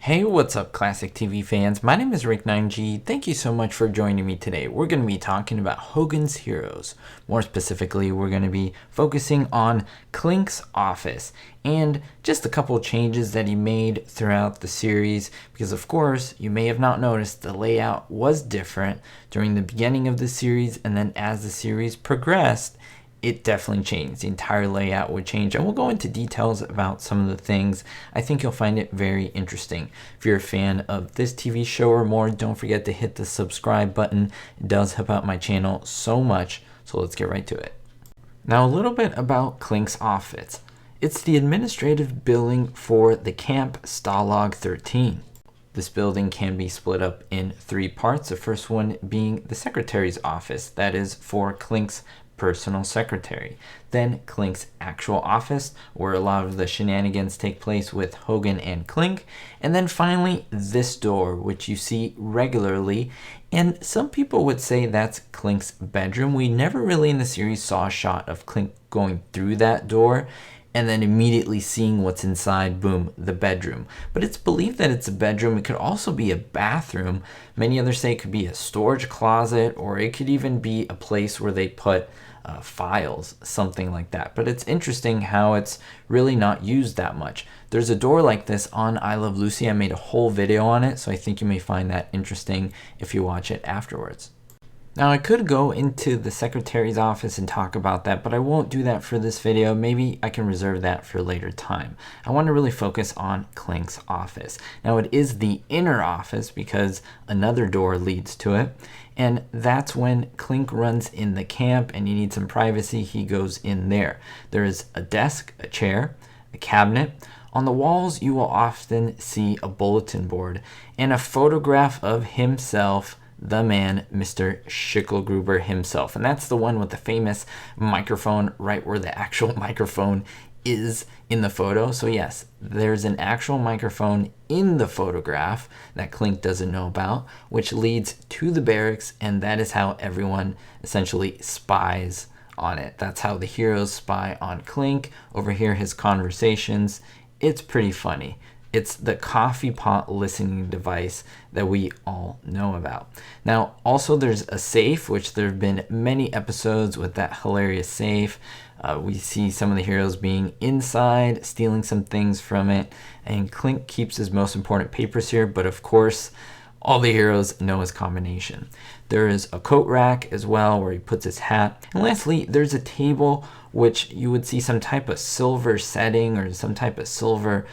Hey, what's up, classic TV fans? My name is Rick9G. Thank you so much for joining me today. We're going to be talking about Hogan's Heroes. More specifically, we're going to be focusing on Klinks Office and just a couple changes that he made throughout the series because, of course, you may have not noticed the layout was different during the beginning of the series, and then as the series progressed, it definitely changed. The entire layout would change, and we'll go into details about some of the things. I think you'll find it very interesting. If you're a fan of this TV show or more, don't forget to hit the subscribe button. It does help out my channel so much, so let's get right to it. Now, a little bit about Klinks Office. It's the administrative building for the Camp Stalag 13. This building can be split up in three parts, the first one being the secretary's office, that is for Klink's personal secretary. Then Klink's actual office, where a lot of the shenanigans take place with Hogan and Klink. And then finally, this door, which you see regularly. And some people would say that's Klink's bedroom. We never really in the series saw a shot of Klink going through that door and then immediately seeing what's inside, boom, the bedroom. But it's believed that it's a bedroom. It could also be a bathroom. Many others say it could be a storage closet, or it could even be a place where they put files, something like that. But it's interesting how it's really not used that much. There's a door like this on I Love Lucy. I made a whole video on it, so I think you may find that interesting if you watch it afterwards. Now, I could go into the secretary's office and talk about that, but I won't do that for this video. Maybe I can reserve that for a later time. I want to really focus on Klink's office. Now, it is the inner office because another door leads to it, and that's when Klink runs in the camp and you need some privacy, he goes in there. There is a desk, a chair, a cabinet. On the walls, you will often see a bulletin board and a photograph of himself, the man, Mr. Schicklgruber himself. And that's the one with the famous microphone right where the actual microphone is in the photo. So yes, there's an actual microphone in the photograph that Klink doesn't know about, which leads to the barracks, and that is how everyone essentially spies on it. That's how the heroes spy on Klink. Over here, his conversations. It's pretty funny. It's the coffee pot listening device that we all know about. Now, also there's a safe, which there have been many episodes with that hilarious safe. We see some of the heroes being inside, stealing some things from it, and Klink keeps his most important papers here, but of course, all the heroes know his combination. There is a coat rack as well where he puts his hat. And lastly, there's a table which you would see some type of silver setting or some type of silver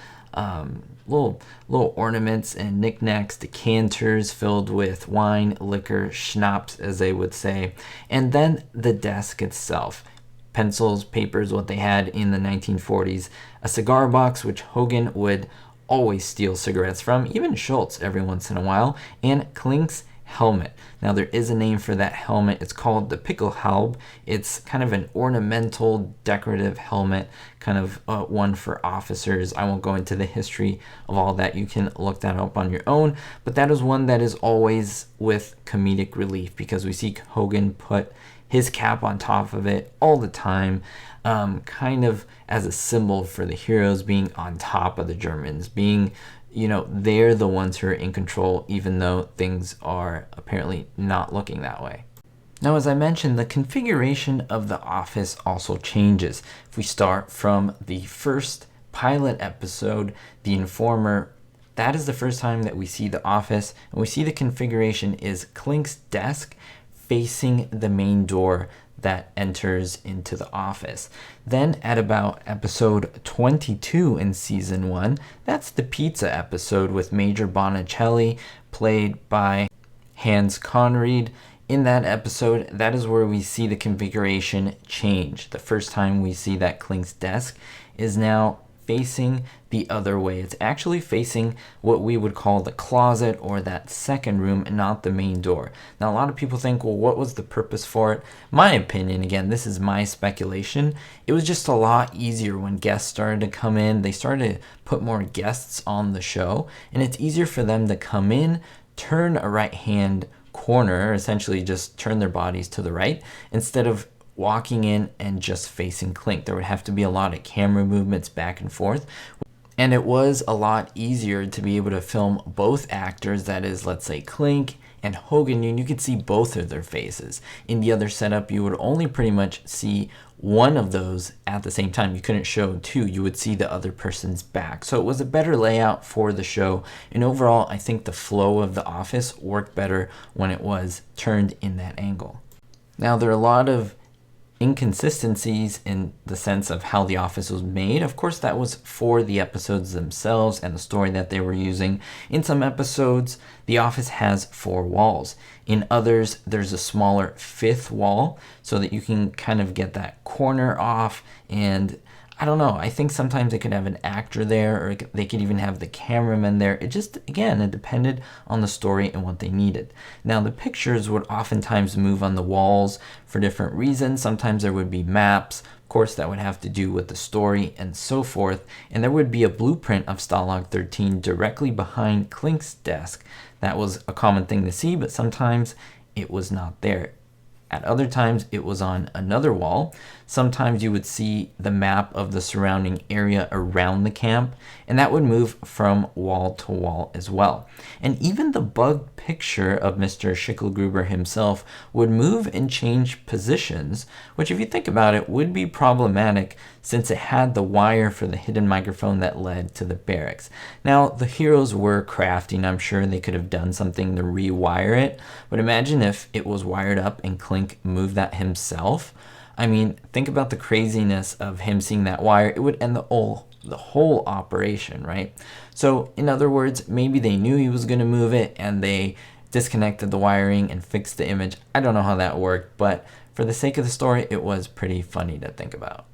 little ornaments and knickknacks, decanters filled with wine, liquor, schnapps, as they would say, and then the desk itself. Pencils, papers, what they had in the 1940s, a cigar box, which Hogan would always steal cigarettes from, even Schultz every once in a while, and Klink's helmet. Now, there is a name for that helmet. It's called the Pickelhaube. It's kind of an ornamental, decorative helmet, kind of one for officers. I won't go into the history of all that. You can look that up on your own. But that is one that is always with comedic relief because we see Hogan put his cap on top of it all the time, kind of as a symbol for the heroes being on top of the Germans, being, you know, they're the ones who are in control, even though things are apparently not looking that way. Now, as I mentioned, the configuration of the office also changes. If we start from the first pilot episode, The Informer, that is the first time that we see the office, and we see the configuration is Klink's desk facing the main door that enters into the office. Then at about episode 22 in season 1, that's the pizza episode with Major Bonicelli, played by Hans Conried. In that episode, that is where we see the configuration change. The first time we see that Klink's desk is now facing the other way. It's actually facing what we would call the closet or that second room and not the main door. Now, a lot of people think, well, what was the purpose for it? My opinion, again, this is my speculation. It was just a lot easier when guests started to come in. They started to put more guests on the show, and it's easier for them to come in, turn a right-hand corner, essentially just turn their bodies to the right, instead of walking in and just facing Klink. There would have to be a lot of camera movements back and forth. And it was a lot easier to be able to film both actors, that is, let's say Klink and Hogan, and you could see both of their faces. In the other setup, you would only pretty much see one of those at the same time. You couldn't show two, you would see the other person's back. So it was a better layout for the show, and overall I think the flow of The Office worked better when it was turned in that angle. Now there are a lot of inconsistencies in the sense of how The Office was made. Of course, that was for the episodes themselves and the story that they were using. In some episodes, The Office has 4 walls. In others, there's a smaller 5th wall so that you can kind of get that corner off. And I don't know, I think sometimes they could have an actor there, or they could even have the cameraman there. It just, again, it depended on the story and what they needed. Now, the pictures would oftentimes move on the walls for different reasons. Sometimes there would be maps, of course, that would have to do with the story and so forth. And there would be a blueprint of Stalag 13 directly behind Klink's desk. That was a common thing to see, but sometimes it was not there. At other times, it was on another wall. Sometimes you would see the map of the surrounding area around the camp, and that would move from wall to wall as well. And even the bugged picture of Mr. Schicklgruber himself would move and change positions, which, if you think about it, would be problematic since it had the wire for the hidden microphone that led to the barracks. Now, the heroes were crafty, and I'm sure they could have done something to rewire it, but imagine if it was wired up and Klink moved that himself. I mean, think about the craziness of him seeing that wire. It would end the whole operation, right? So, in other words, maybe they knew he was going to move it and they disconnected the wiring and fixed the image. I don't know how that worked, but for the sake of the story, it was pretty funny to think about.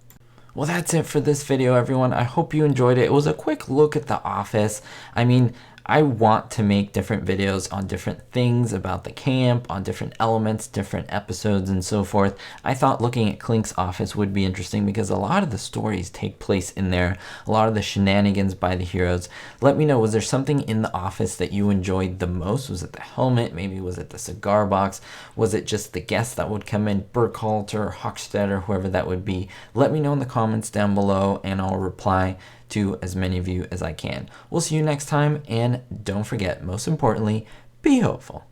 Well, that's it for this video, everyone. I hope you enjoyed it. It was a quick look at The Office. I mean, I want to make different videos on different things about the camp, on different elements, different episodes, and so forth. I thought looking at Klinks Office would be interesting because a lot of the stories take place in there, a lot of the shenanigans by the heroes. Let me know, was there something in The Office that you enjoyed the most? Was it the helmet? Maybe was it the cigar box? Was it just the guests that would come in, Burkhalter, Hochstetter, whoever that would be? Let me know in the comments down below and I'll reply to as many of you as I can. We'll see you next time, and don't forget, most importantly, be hopeful.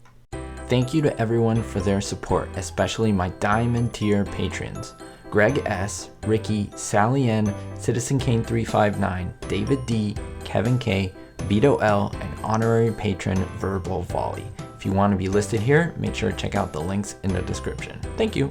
Thank you to everyone for their support, especially my Diamond tier patrons: Greg S., Ricky, Sally N., Citizen Kane 359, David D., Kevin K., Vito L., and honorary patron Verbal Volley. If you want to be listed here, make sure to check out the links in the description. Thank you.